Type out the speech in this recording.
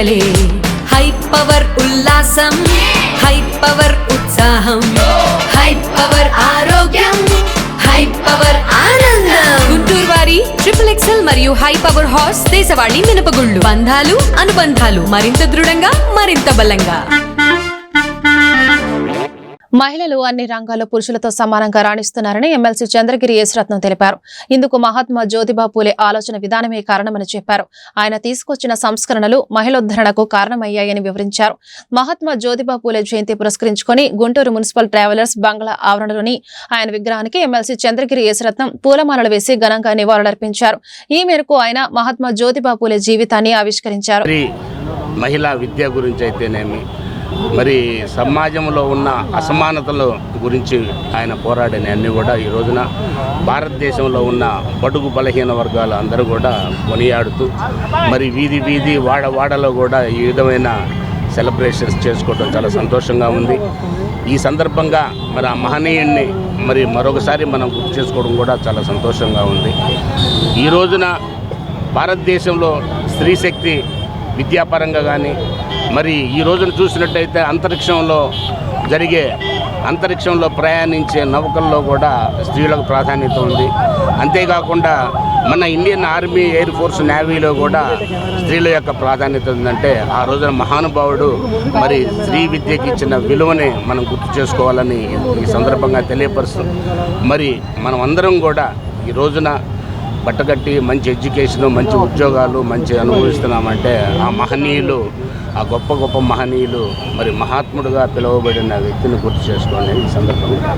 పండగలే high power ఉల్లాసం high power ఉత్సాహం high power ఆరోగ్యం హై పవర్ ఆనందం గుంటూరు వారి XXL మరియు హై పవర్ హార్స్ దేశవాళీ మినపగుళ్ళు బంధాలు అనుబంధాలు మరింత దృఢంగా మరింత బలంగా. మహిళలు అన్ని రంగాల్లో పురుషులతో సమానంగా రాణిస్తున్నారని ఎమ్మెల్సీ చంద్రగిరి యేసరత్నం తెలిపారు. ఇందుకు మహాత్మా జ్యోతిబా పూలే ఆలోచన విధానమే కారణమని చెప్పారు. ఆయన తీసుకొచ్చిన సంస్కరణలు మహిళోద్ధరణకు కారణమయ్యాయని వివరించారు. మహాత్మా జ్యోతిబా పూలే జయంతి పురస్కరించుకొని గుంటూరు మున్సిపల్ ట్రావెలర్స్ బంగ్లా ఆవరణలోని ఆయన విగ్రహానికి ఎమ్మెల్సీ చంద్రగిరి యేసరత్నం పూలమాలలు వేసి ఘనంగా నివాళులర్పించారు. ఈ మేరకు ఆయన మహాత్మా జ్యోతిబా పూలే జీవితాన్ని ఆవిష్కరించారు. మహిళా విద్య గురించి అయితేనేమి, మరి సమాజంలో ఉన్న అసమానతల గురించి ఆయన పోరాడిన అన్నీ కూడా ఈ రోజున భారతదేశంలో ఉన్న బడుగు బలహీన వర్గాలు అందరూ కూడా కొనియాడుతూ మరి వీధి వీధి వాడలో కూడా ఈ విధమైన సెలబ్రేషన్స్ చేసుకోవడం చాలా సంతోషంగా ఉంది. ఈ సందర్భంగా మరి ఆ మహనీయుడిని మరి మరొకసారి మనం గుర్తు చేసుకోవడం కూడా చాలా సంతోషంగా ఉంది. ఈ రోజున భారతదేశంలో స్త్రీ శక్తి విద్యాపరంగా కానీ మరి ఈ రోజున చూసినట్టయితే అంతరిక్షంలో ప్రయాణించే నౌకల్లో కూడా స్త్రీలకు ప్రాధాన్యత ఉంది. అంతేకాకుండా మన ఇండియన్ ఆర్మీ, ఎయిర్ ఫోర్స్, నేవీలో కూడా స్త్రీల యొక్క ప్రాధాన్యత ఉందంటే ఆ రోజున మహానుభావుడు మరి స్త్రీ విద్యకి ఇచ్చిన విలువని మనం గుర్తు చేసుకోవాలని ఈ సందర్భంగా తెలియపరుస్తూ మరి మనం అందరం కూడా ఈ రోజున బట్టగట్టి మంచి ఎడ్యుకేషను, మంచి ఉద్యోగాలు మంచి అనుభవిస్తున్నామంటే ఆ మహనీయులు, ఆ గొప్ప గొప్ప మహనీయులు మరి మహాత్ముడుగా పిలువబడిన వ్యక్తిని గుర్తు చేసుకోండి ఈ సందర్భంగా.